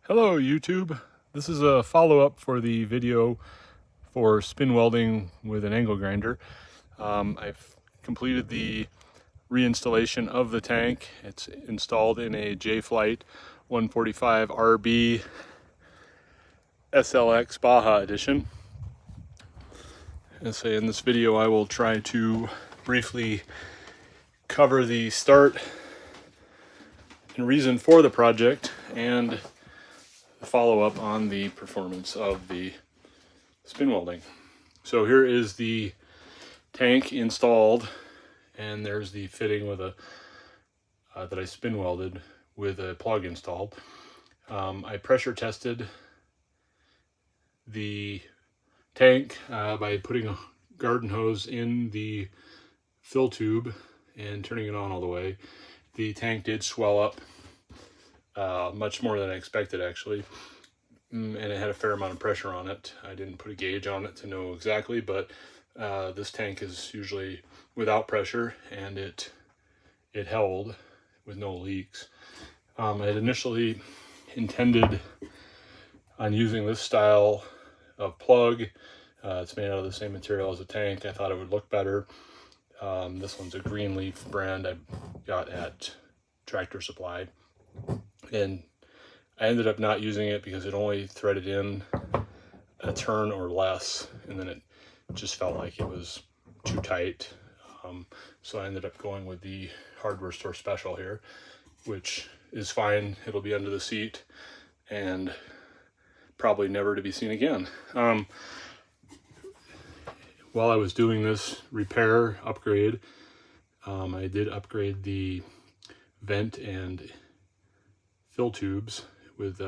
Hello YouTube, this is a follow-up for the video for spin welding with an angle grinder. I've completed the reinstallation of the tank. It's installed in a J-Flight 145 RB SLX Baja edition. And so in this video I will try to briefly cover the start and reason for the project and follow up on the performance of the spin welding. So here is the tank installed, and there's the fitting with a that I spin welded with a plug installed. I pressure tested the tank by putting a garden hose in the fill tube and turning it on all the way. The tank did swell up much more than I expected, actually, and it had a fair amount of pressure on it. I didn't put a gauge on it to know exactly, but this tank is usually without pressure, and it held with no leaks. I had initially intended on using this style of plug. It's made out of the same material as the tank. I thought it would look better. This one's a Greenleaf brand I got at Tractor Supply, and I ended up not using it because it only threaded in a turn or less, and then it just felt like it was too tight. So I ended up going with the hardware store special here, which is fine. It'll be under the seat and probably never to be seen again. While I was doing this repair upgrade, I did upgrade the vent and fill tubes with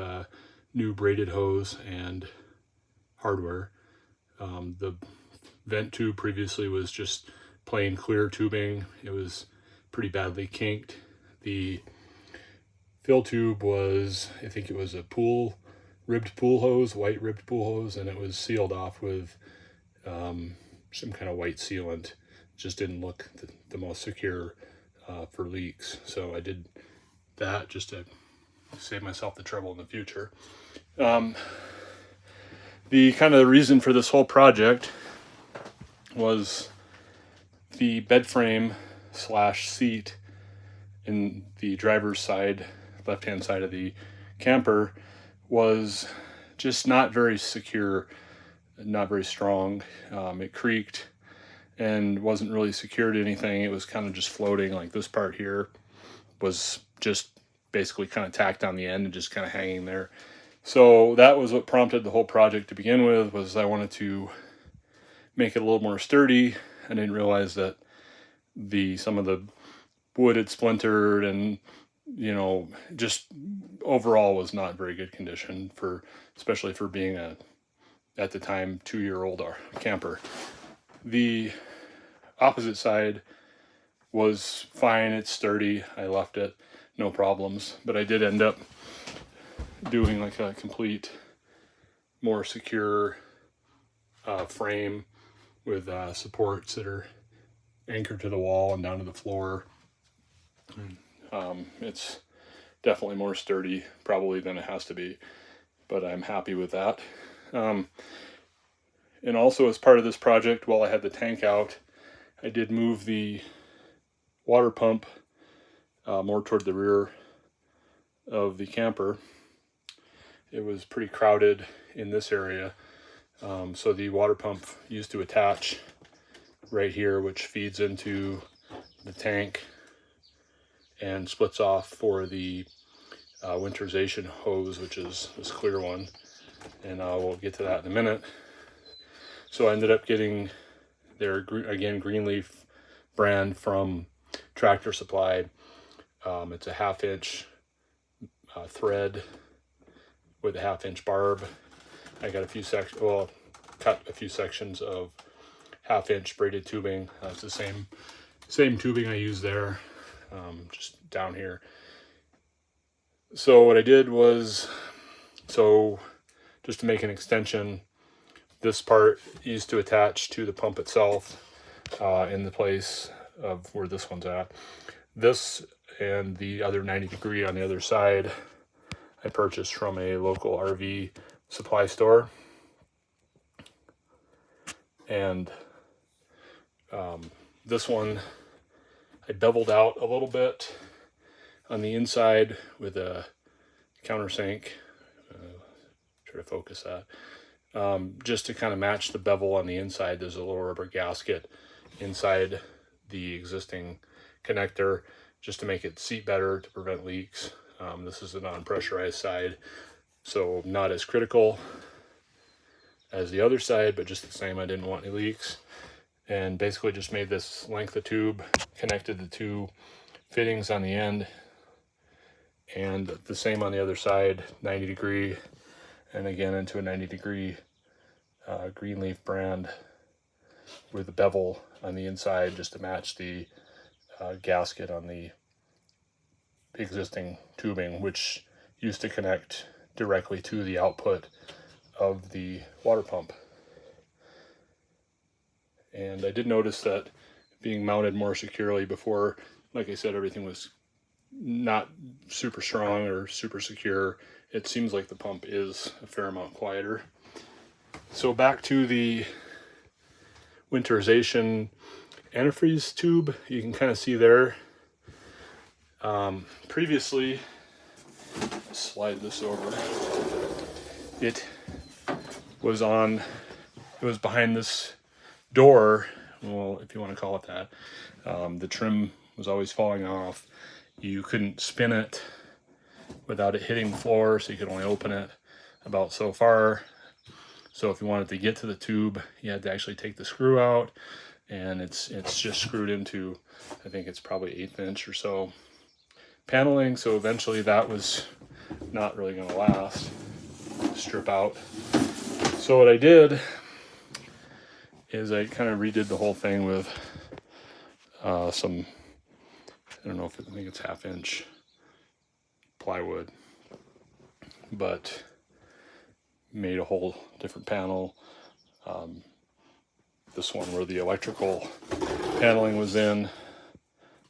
new braided hose and hardware. The vent tube previously was just plain clear tubing. It was pretty badly kinked. The fill tube was, I think it was a ribbed pool hose, white ribbed pool hose, and it was sealed off with some kind of white sealant. It just didn't look the most secure for leaks. So I did that just to save myself the trouble in the future. The kind of the reason for this whole project was the bed frame / seat in the driver's side, left-hand side of the camper, was just not very secure, not very strong. It creaked and wasn't really secured to anything. It was kind of just floating. Like this part here was just basically kind of tacked on the end and just kind of hanging there. So that was what prompted the whole project to begin with, was I wanted to make it a little more sturdy. I didn't realize that some of the wood had splintered, and just overall was not very good condition, especially for being at the time 2-year-old camper. The opposite side was fine. It's sturdy. I left it, no problems, but I did end up doing like a complete, more secure frame with supports that are anchored to the wall and down to the floor. It's definitely more sturdy probably than it has to be, but I'm happy with that. And also, as part of this project, while I had the tank out, I did move the water pump more toward the rear of the camper. It was pretty crowded in this area, so the water pump used to attach right here, which feeds into the tank and splits off for the winterization hose, which is this clear one, and we'll get to that in a minute. So I ended up getting their, again, Greenleaf brand from Tractor Supply. It's a 1/2-inch thread with a 1/2-inch barb. I got cut a few sections of 1/2-inch braided tubing. It's the same tubing I use there, just down here. So what I did was, just to make an extension, this part used to attach to the pump itself in the place of where this one's at. This and the other 90 degree on the other side, I purchased from a local RV supply store. And this one I beveled out a little bit on the inside with a countersink. Try to focus that. Just to kind of match the bevel on the inside, there's a little rubber gasket inside the existing connector just to make it seat better, to prevent leaks. This is a non-pressurized side, so not as critical as the other side, but just the same. I didn't want any leaks, and basically just made this length of tube, connected the two fittings on the end, and the same on the other side, 90 degree, and again into a 90 degree Greenleaf brand with the bevel on the inside just to match the gasket on the existing tubing, which used to connect directly to the output of the water pump. And I did notice that being mounted more securely before, like I said, everything was not super strong or super secure. It seems like the pump is a fair amount quieter. So back to the Winterization Antifreeze tube, you can kind of see there. Previously, slide this over, it was behind this door, well, if you want to call it that. The trim was always falling off. You couldn't spin it without it hitting the floor, so you could only open it about so far. So if you wanted to get to the tube, you had to actually take the screw out, and it's just screwed into, I think it's probably 1/8 inch or so paneling. So eventually that was not really going to last, strip out. So what I did is I kind of redid the whole thing with some, I don't know if I think it's 1/2 inch plywood, but made a whole different panel. This one where the electrical paneling was in,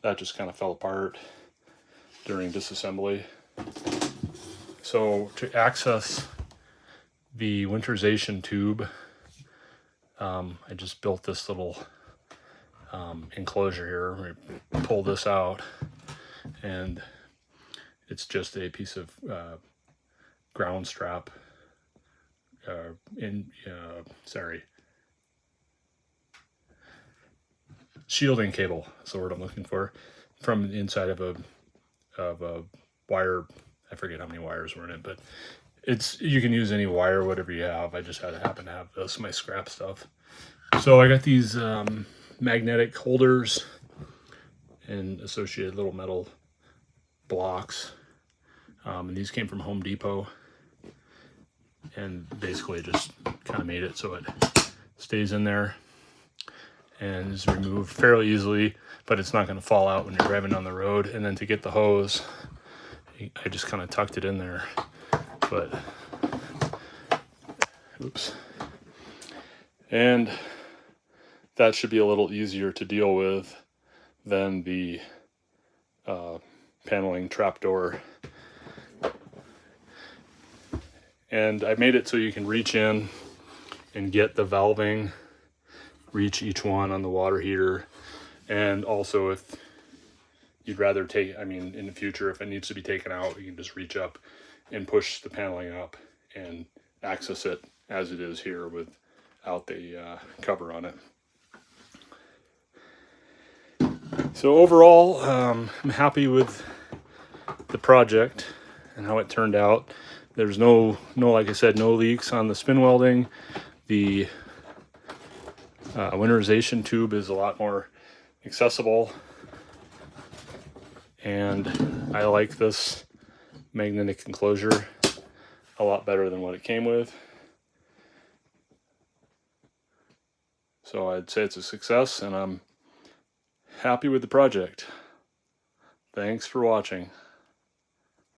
that just kind of fell apart during disassembly. So to access the winterization tube, I just built this little enclosure here. We pull this out, and it's just a piece of ground strap, shielding cable is the word I'm looking for, from the inside of a wire. I forget how many wires were in it, but you can use any wire, whatever you have. I just happen to have this, my scrap stuff. So I got these magnetic holders and associated little metal blocks. And these came from Home Depot. And basically just kind of made it so it stays in there and is removed fairly easily, but it's not going to fall out when you're driving down the road. And then to get the hose, I just kind of tucked it in there, but oops. And that should be a little easier to deal with than the paneling trapdoor. And I made it so you can reach in and get the valving, reach each one on the water heater. And also, if you'd rather in the future, if it needs to be taken out, you can just reach up and push the paneling up and access it as it is here without the cover on it. So overall, I'm happy with the project and how it turned out. There's no, like I said, no leaks on the spin welding. The winterization tube is a lot more accessible, and I like this magnetic enclosure a lot better than what it came with. So I'd say it's a success, and I'm happy with the project. Thanks for watching.